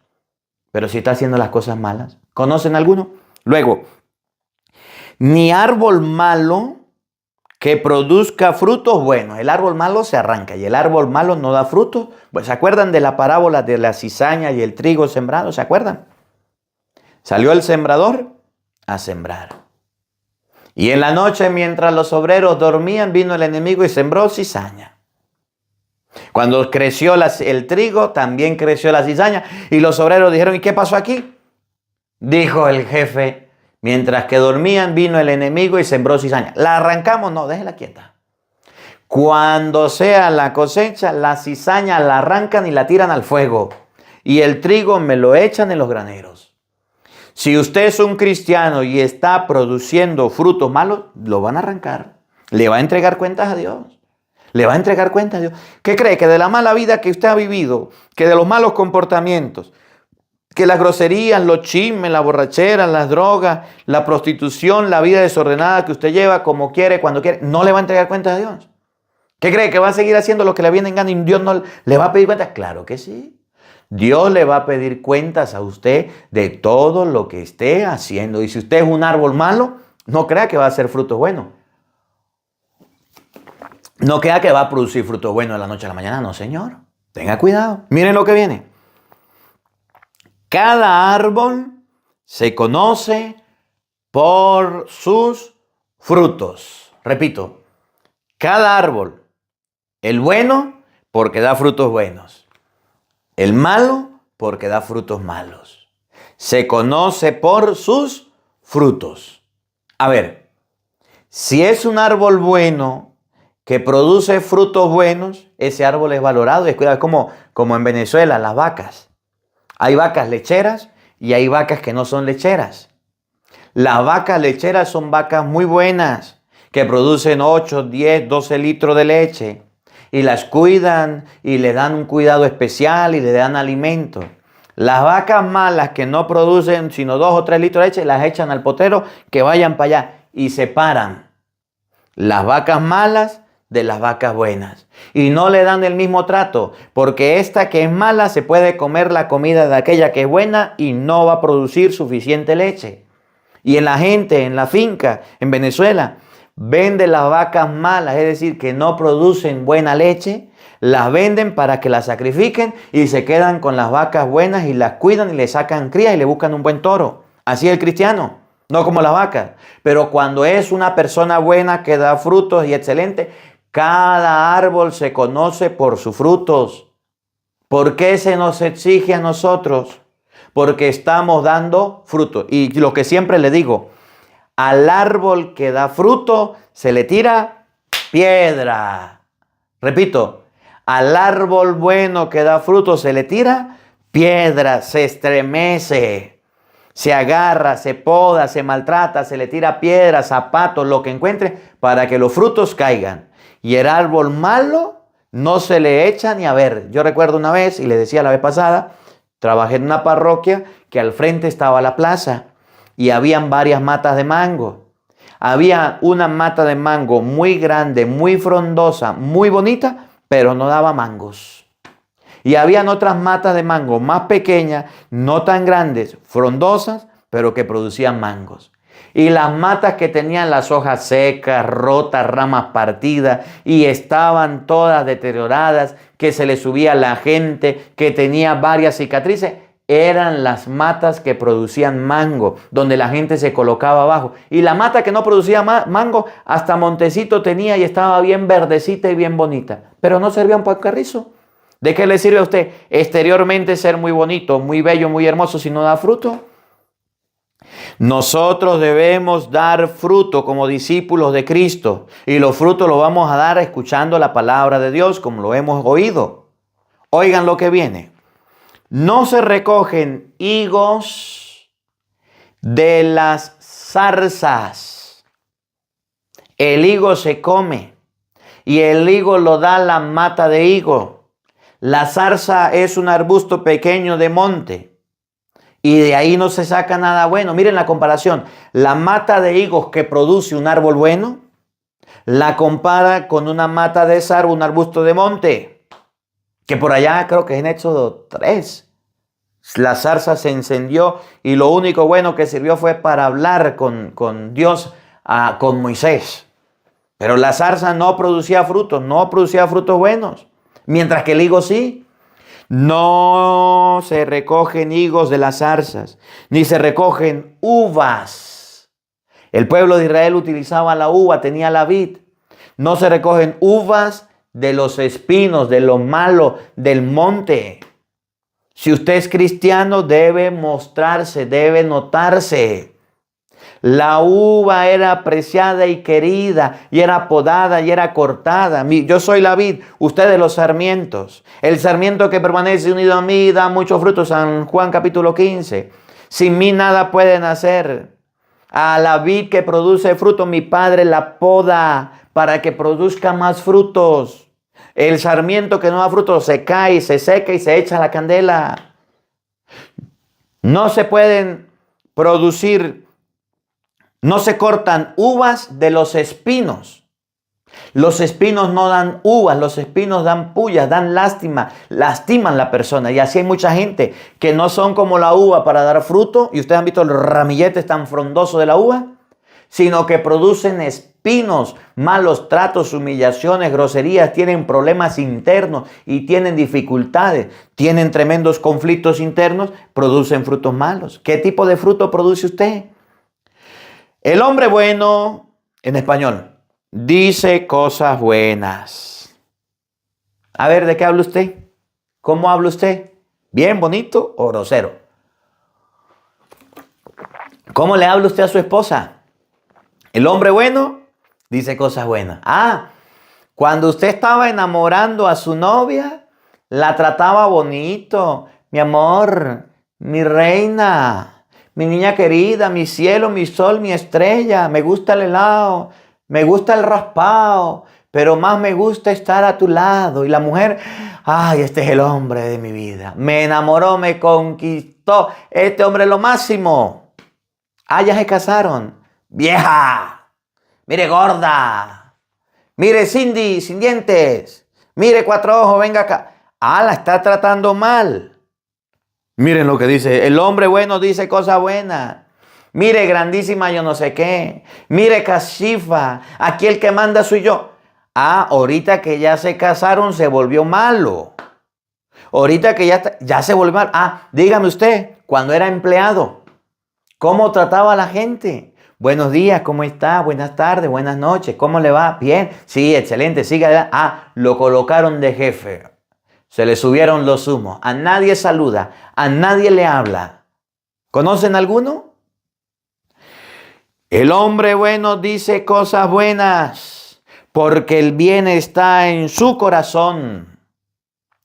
Pero si está haciendo las cosas malas, ¿conocen alguno? Luego, ni árbol malo que produzca frutos buenos. El árbol malo se arranca y el árbol malo no da frutos. Pues, ¿se acuerdan de la parábola de la cizaña y el trigo sembrado? ¿Se acuerdan? Salió el sembrador a sembrar. Y en la noche, mientras los obreros dormían, vino el enemigo y sembró cizaña. Cuando creció el trigo, también creció la cizaña. Y los obreros dijeron, ¿y qué pasó aquí? Dijo el jefe, mientras que dormían, vino el enemigo y sembró cizaña. ¿La arrancamos? No, déjela quieta. Cuando sea la cosecha, la cizaña la arrancan y la tiran al fuego. Y el trigo me lo echan en los graneros. Si usted es un cristiano y está produciendo frutos malos, lo van a arrancar. Le va a entregar cuentas a Dios. Le va a entregar cuentas a Dios. ¿Qué cree? Que de la mala vida que usted ha vivido, que de los malos comportamientos, que las groserías, los chismes, la borrachera, las drogas, la prostitución, la vida desordenada que usted lleva como quiere, cuando quiere, no le va a entregar cuentas a Dios? ¿Qué cree? ¿Que va a seguir haciendo lo que le viene en gana y Dios no le va a pedir cuentas? Claro que sí. Dios le va a pedir cuentas a usted de todo lo que esté haciendo. Y si usted es un árbol malo, no crea que va a hacer frutos buenos. No crea que va a producir frutos buenos de la noche a la mañana. No, señor. Tenga cuidado. Miren lo que viene. Cada árbol se conoce por sus frutos. Repito, cada árbol, el bueno porque da frutos buenos, el malo porque da frutos malos. Se conoce por sus frutos. A ver, si es un árbol bueno que produce frutos buenos, ese árbol es valorado. Es como en Venezuela, las vacas. Hay vacas lecheras y hay vacas que no son lecheras. Las vacas lecheras son vacas muy buenas, que producen 8, 10, 12 litros de leche. Y las cuidan y le dan un cuidado especial y le dan alimento. Las vacas malas que no producen sino 2 o 3 litros de leche, las echan al potero que vayan para allá y separan las vacas malas de las vacas buenas. Y no le dan el mismo trato, porque esta que es mala se puede comer la comida de aquella que es buena y no va a producir suficiente leche. Y en la gente, en la finca, en Venezuela, venden las vacas malas, es decir, que no producen buena leche, las venden para que las sacrifiquen y se quedan con las vacas buenas y las cuidan y le sacan cría y le buscan un buen toro. Así es el cristiano, no como las vacas. Pero cuando es una persona buena que da frutos y excelente, cada árbol se conoce por sus frutos. ¿Por qué se nos exige a nosotros? Porque estamos dando fruto. Y lo que siempre le digo, al árbol que da fruto se le tira piedra. Repito, al árbol bueno que da fruto se le tira piedra, se estremece, se agarra, se poda, se maltrata, se le tira piedra, zapatos, lo que encuentre para que los frutos caigan. Y el árbol malo no se le echa ni a ver. Yo recuerdo una vez, y le decía la vez pasada, trabajé en una parroquia que al frente estaba la plaza y habían varias matas de mango. Había una mata de mango muy grande, muy frondosa, muy bonita, pero no daba mangos. Y habían otras matas de mango más pequeñas, no tan grandes, frondosas, pero que producían mangos. Y las matas que tenían las hojas secas, rotas, ramas partidas y estaban todas deterioradas, que se le subía la gente, que tenía varias cicatrices, eran las matas que producían mango, donde la gente se colocaba abajo. Y la mata que no producía mango, hasta montecito tenía y estaba bien verdecita y bien bonita, pero no servía para un carrizo. ¿De qué le sirve a usted exteriormente ser muy bonito, muy bello, muy hermoso si no da fruto? Nosotros debemos dar fruto como discípulos de Cristo, y los frutos los vamos a dar escuchando la palabra de Dios como lo hemos oído. Oigan lo que viene. No se recogen higos de las zarzas. El higo se come y el higo lo da la mata de higo. La zarza es un arbusto pequeño de monte. y de ahí no se saca nada bueno. Miren la comparación. La mata de higos que produce un árbol bueno, la compara con una mata de zarza, un arbusto de monte, que por allá creo que es en Éxodo 3. La zarza se encendió y lo único bueno que sirvió fue para hablar con Dios, con Moisés. Pero la zarza no producía frutos buenos, mientras que el higo sí. No se recogen higos de las zarzas, ni se recogen uvas. El pueblo de Israel utilizaba la uva, tenía la vid. No se recogen uvas de los espinos, de lo malo del monte. Si usted es cristiano, debe mostrarse, debe notarse. La uva era apreciada y querida, y era podada y era cortada. Yo soy la vid, ustedes los sarmientos. El sarmiento que permanece unido a mí da muchos frutos. San Juan capítulo 15. Sin mí nada pueden hacer. A la vid que produce fruto, mi Padre la poda para que produzca más frutos. El sarmiento que no da frutos se cae, se seca y se echa a la candela. No se pueden producir. No se cortan uvas de los espinos. Los espinos no dan uvas, los espinos dan pullas, dan lástima, lastiman a la persona. Y así hay mucha gente que no son como la uva para dar fruto. Y ustedes han visto los ramilletes tan frondosos de la uva, sino que producen espinos, malos tratos, humillaciones, groserías, tienen problemas internos y tienen dificultades, tienen tremendos conflictos internos, producen frutos malos. ¿Qué tipo de fruto produce usted? El hombre bueno, en español, dice cosas buenas. A ver, ¿de qué habla usted? ¿Cómo habla usted? ¿Bien, bonito o grosero? ¿Cómo le habla usted a su esposa? El hombre bueno dice cosas buenas. Cuando usted estaba enamorando a su novia, la trataba bonito. Mi amor, mi reina, mi niña querida, mi cielo, mi sol, mi estrella. Me gusta el helado, me gusta el raspado, pero más me gusta estar a tu lado. Y la mujer, ay, este es el hombre de mi vida. Me enamoró, me conquistó. Este hombre es lo máximo. Ya se casaron. Vieja, mire gorda, mire Cindy sin dientes, mire cuatro ojos, venga acá. La está tratando mal. Miren lo que dice, el hombre bueno dice cosas buenas. Mire grandísima yo no sé qué, mire Kashifa, aquí el que manda soy yo. Ahorita que ya se casaron se volvió malo. Ahorita que ya se volvió malo. Dígame usted, cuando era empleado, ¿cómo trataba a la gente? Buenos días, ¿cómo está? Buenas tardes, buenas noches, ¿cómo le va? Bien, sí, excelente, siga. Lo colocaron de jefe, se le subieron los humos, a nadie saluda, a nadie le habla. ¿Conocen alguno? El hombre bueno dice cosas buenas, porque el bien está en su corazón.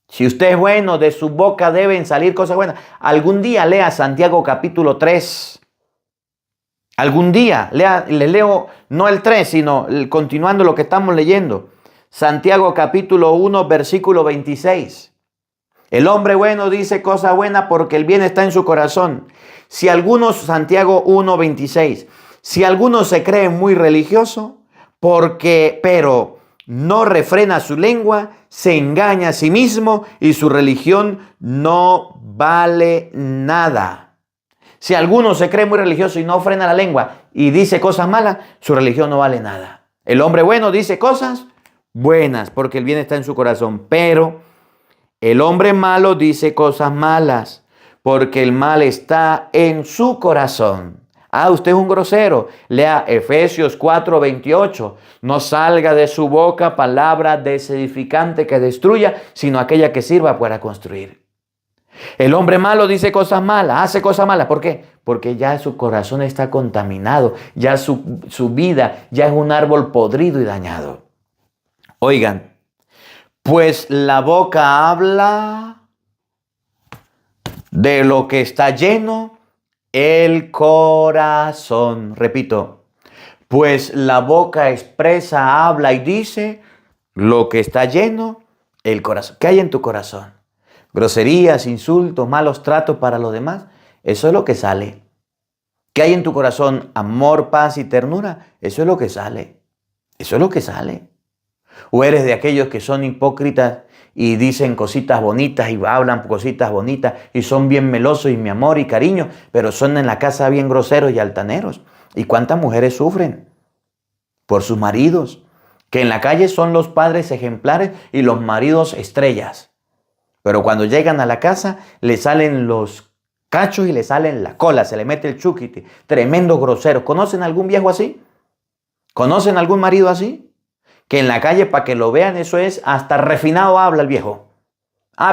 Si usted es bueno, de su boca deben salir cosas buenas. Algún día lea Santiago capítulo 3. Algún día, les leo no el 3, sino continuando lo que estamos leyendo. Santiago capítulo 1, versículo 26. El hombre bueno dice cosas buenas porque el bien está en su corazón. Si algunos, Santiago 1, 26, si alguno se cree muy religioso, pero no refrena su lengua, se engaña a sí mismo y su religión no vale nada. Si alguno se cree muy religioso y no frena la lengua y dice cosas malas, su religión no vale nada. El hombre bueno dice cosas buenas porque el bien está en su corazón, pero el hombre malo dice cosas malas porque el mal está en su corazón. Usted es un grosero. Lea Efesios 4, 28. No salga de su boca palabra desedificante que destruya, sino aquella que sirva para construir. El hombre malo dice cosas malas, hace cosas malas. ¿Por qué? Porque ya su corazón está contaminado, ya su vida ya es un árbol podrido y dañado. Oigan, pues la boca habla de lo que está lleno el corazón. Repito, pues la boca expresa, habla y dice lo que está lleno el corazón. ¿Qué hay en tu corazón? Groserías, insultos, malos tratos para los demás. Eso es lo que sale. ¿Qué hay en tu corazón? Amor, paz y ternura. Eso es lo que sale. Eso es lo que sale. O eres de aquellos que son hipócritas y dicen cositas bonitas y hablan cositas bonitas y son bien melosos y mi amor y cariño, pero son en la casa bien groseros y altaneros. ¿Y cuántas mujeres sufren por sus maridos? Que en la calle son los padres ejemplares y los maridos estrellas. Pero cuando llegan a la casa le salen los cachos y le salen la cola, se le mete el chuquiti. Tremendos groseros. ¿Conocen algún viejo así? ¿Conocen algún marido así? Que en la calle, para que lo vean, eso es, hasta refinado habla el viejo.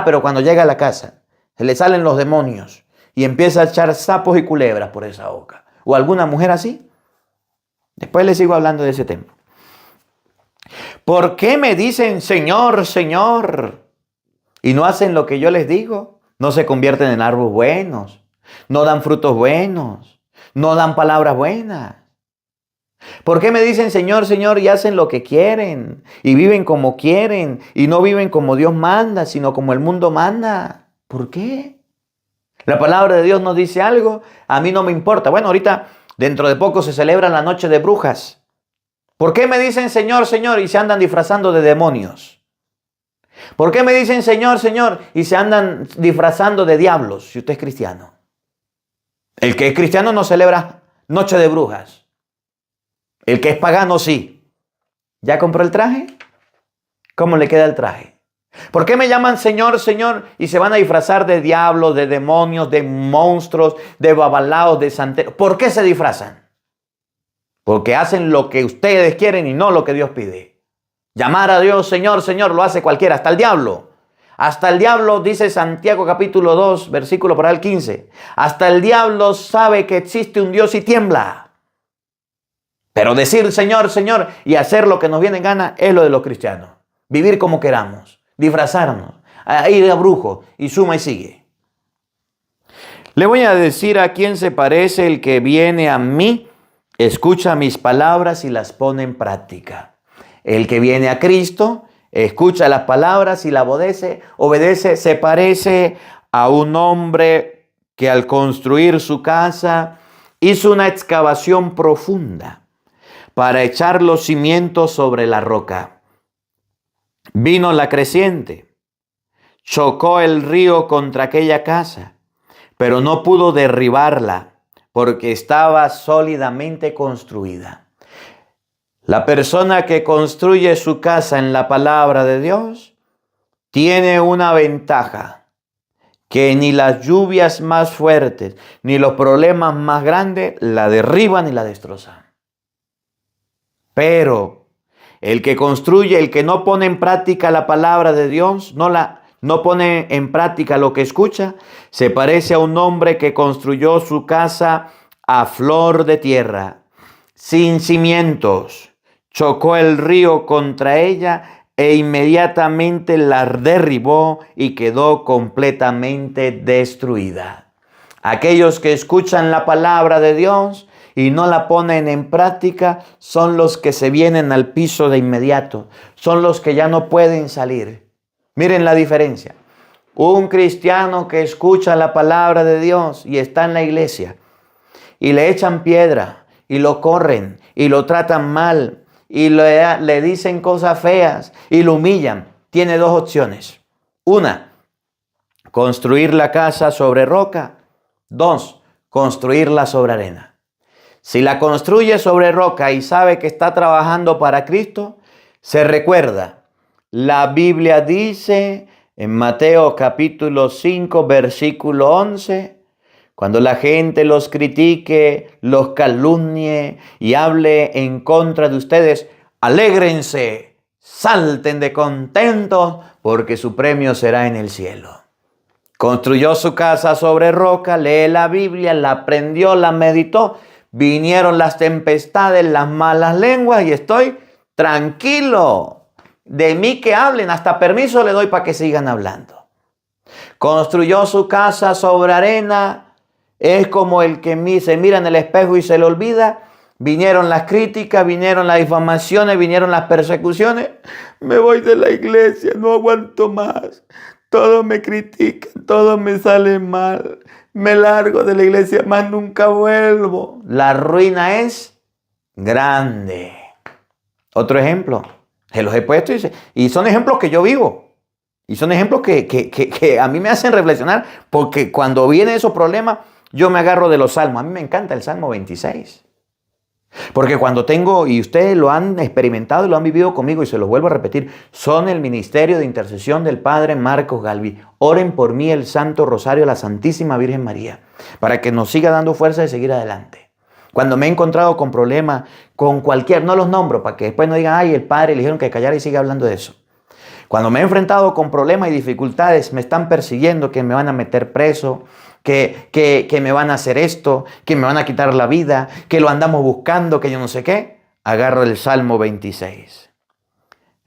Pero cuando llega a la casa, se le salen los demonios y empieza a echar sapos y culebras por esa boca. ¿O alguna mujer así? Después les sigo hablando de ese tema. ¿Por qué me dicen Señor, Señor? Y no hacen lo que yo les digo. No se convierten en árboles buenos. No dan frutos buenos. No dan palabras buenas. ¿Por qué me dicen Señor, Señor y hacen lo que quieren? Y viven como quieren. Y no viven como Dios manda, sino como el mundo manda. ¿Por qué? La palabra de Dios nos dice algo. A mí no me importa. Bueno, ahorita dentro de poco se celebra la noche de brujas. ¿Por qué me dicen Señor, Señor y se andan disfrazando de demonios? ¿Por qué me dicen Señor, Señor y se andan disfrazando de diablos si usted es cristiano? El que es cristiano no celebra noche de brujas. El que es pagano sí. ¿Ya compró el traje? ¿Cómo le queda el traje? ¿Por qué me llaman Señor, Señor y se van a disfrazar de diablos, de demonios, de monstruos, de babalaos, de santeros? ¿Por qué se disfrazan? Porque hacen lo que ustedes quieren y no lo que Dios pide. Llamar a Dios Señor, Señor lo hace cualquiera, hasta el diablo. Hasta el diablo, dice Santiago capítulo 2, versículo por ahí 15. Hasta el diablo sabe que existe un Dios y tiembla. Pero decir Señor, Señor y hacer lo que nos viene en gana es lo de los cristianos. Vivir como queramos, disfrazarnos, ir a brujo y suma y sigue. Le voy a decir a quién se parece el que viene a mí, escucha mis palabras y las pone en práctica. El que viene a Cristo, escucha las palabras y las obedece, se parece a un hombre que al construir su casa hizo una excavación profunda para echar los cimientos sobre la roca. Vino la creciente, chocó el río contra aquella casa, pero no pudo derribarla porque estaba sólidamente construida. La persona que construye su casa en la palabra de Dios tiene una ventaja, que ni las lluvias más fuertes ni los problemas más grandes la derriban y la destrozan. Pero el que construye, el que no pone en práctica la palabra de Dios, no pone en práctica lo que escucha, se parece a un hombre que construyó su casa a flor de tierra, sin cimientos. Chocó el río contra ella e inmediatamente la derribó y quedó completamente destruida. Aquellos que escuchan la palabra de Dios y no la ponen en práctica son los que se vienen al piso de inmediato. Son los que ya no pueden salir. Miren la diferencia. Un cristiano que escucha la palabra de Dios y está en la iglesia y le echan piedra y lo corren y lo tratan mal y le dicen cosas feas y lo humillan, tiene dos opciones. Una, construir la casa sobre roca. Dos, construirla sobre arena. Si la construye sobre roca y sabe que está trabajando para Cristo, se recuerda. La Biblia dice en Mateo capítulo 5, versículo 11, cuando la gente los critique, los calumnie y hable en contra de ustedes, alégrense, salten de contentos, porque su premio será en el cielo. Construyó su casa sobre roca, lee la Biblia, la aprendió, la meditó. Vinieron las tempestades, las malas lenguas y estoy tranquilo. De mí que hablen, hasta permiso le doy para que sigan hablando. Construyó su casa sobre arena. Es como el que se mira en el espejo y se le olvida. Vinieron las críticas, vinieron las difamaciones, vinieron las persecuciones. Me voy de la iglesia, no aguanto más. Todo me critican, todo me sale mal. Me largo de la iglesia, más nunca vuelvo. La ruina es grande. Otro ejemplo, se los he puesto y son ejemplos que yo vivo. Y son ejemplos que a mí me hacen reflexionar, porque cuando vienen esos problemas, yo me agarro de los salmos. A mí me encanta el Salmo 26. Porque cuando tengo, y ustedes lo han experimentado y lo han vivido conmigo, y se los vuelvo a repetir, son el ministerio de intercesión del Padre Marcos Galvi. Oren por mí el Santo Rosario a la Santísima Virgen María, para que nos siga dando fuerza de seguir adelante. Cuando me he encontrado con problemas, con cualquier, no los nombro, para que después no digan, ay, el Padre le dijeron que callara y siga hablando de eso. Cuando me he enfrentado con problemas y dificultades, me están persiguiendo, que me van a meter preso, que me van a hacer esto, que me van a quitar la vida, que lo andamos buscando, que yo no sé qué, agarro el Salmo 26.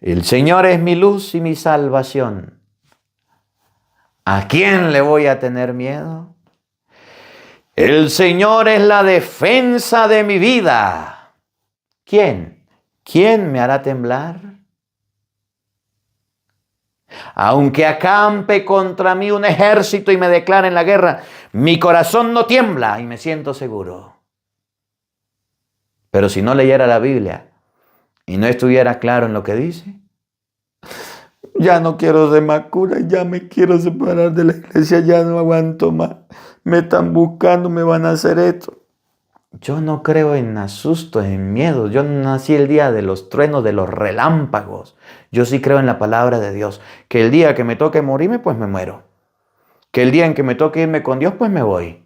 El Señor es mi luz y mi salvación. ¿A quién le voy a tener miedo? El Señor es la defensa de mi vida. ¿Quién? ¿Quién me hará temblar? Aunque acampe contra mí un ejército y me declaren la guerra, mi corazón no tiembla y me siento seguro. Pero si no leyera la Biblia y no estuviera claro en lo que dice, ya no quiero ser más cura, ya me quiero separar de la iglesia, ya no aguanto más. Me están buscando, me van a hacer esto. Yo no creo en asustos, en miedos. Yo no nací el día de los truenos, de los relámpagos. Yo sí creo en la palabra de Dios. Que el día que me toque morirme, pues me muero. Que el día en que me toque irme con Dios, pues me voy.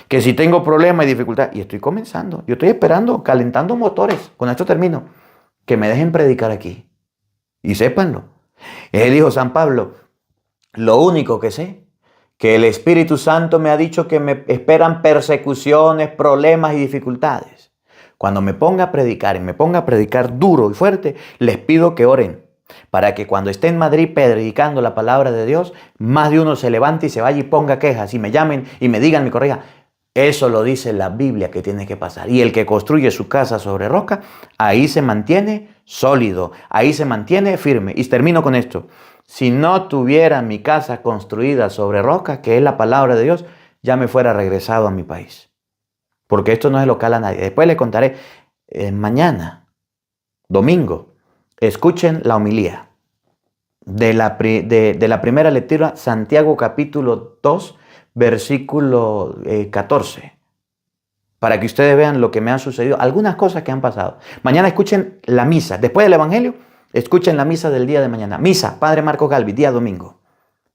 Que si tengo problemas y dificultad, y estoy comenzando, yo estoy esperando, calentando motores. Con esto termino. Que me dejen predicar aquí. Y sépanlo. Él dijo San Pablo, lo único que sé, que el Espíritu Santo me ha dicho que me esperan persecuciones, problemas y dificultades. Cuando me ponga a predicar y me ponga a predicar duro y fuerte, les pido que oren para que cuando esté en Madrid predicando la palabra de Dios, más de uno se levante y se vaya y ponga quejas y me llamen y me digan, me corrija. Eso lo dice la Biblia que tiene que pasar. Y el que construye su casa sobre roca, ahí se mantiene sólido, ahí se mantiene firme. Y termino con esto. Si no tuviera mi casa construida sobre roca, que es la palabra de Dios, ya me fuera regresado a mi país. Porque esto no es local a nadie. Después les contaré mañana, domingo. Escuchen la homilía de la primera lectura, Santiago capítulo 2, versículo 14. Para que ustedes vean lo que me ha sucedido, algunas cosas que han pasado. Mañana escuchen la misa. Después del Evangelio, escuchen la misa del día de mañana. Misa, Padre Marcos Galvi, día domingo.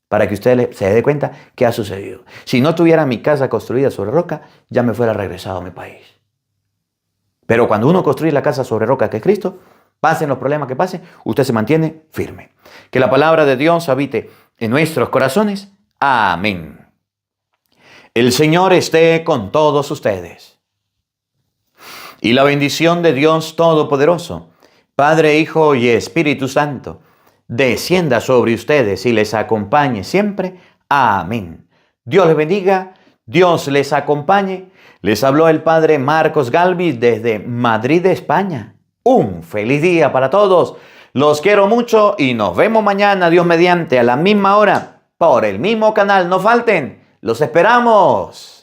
Para que ustedes se den cuenta qué ha sucedido. Si no tuviera mi casa construida sobre roca, ya me fuera regresado a mi país. Pero cuando uno construye la casa sobre roca, que es Cristo, pasen los problemas que pasen, usted se mantiene firme. Que la palabra de Dios habite en nuestros corazones. Amén. El Señor esté con todos ustedes. Y la bendición de Dios Todopoderoso, Padre, Hijo y Espíritu Santo, descienda sobre ustedes y les acompañe siempre. Amén. Dios les bendiga, Dios les acompañe. Les habló el Padre Marcos Galvi desde Madrid, España. Un feliz día para todos. Los quiero mucho y nos vemos mañana, Dios mediante, a la misma hora, por el mismo canal. No falten. Los esperamos.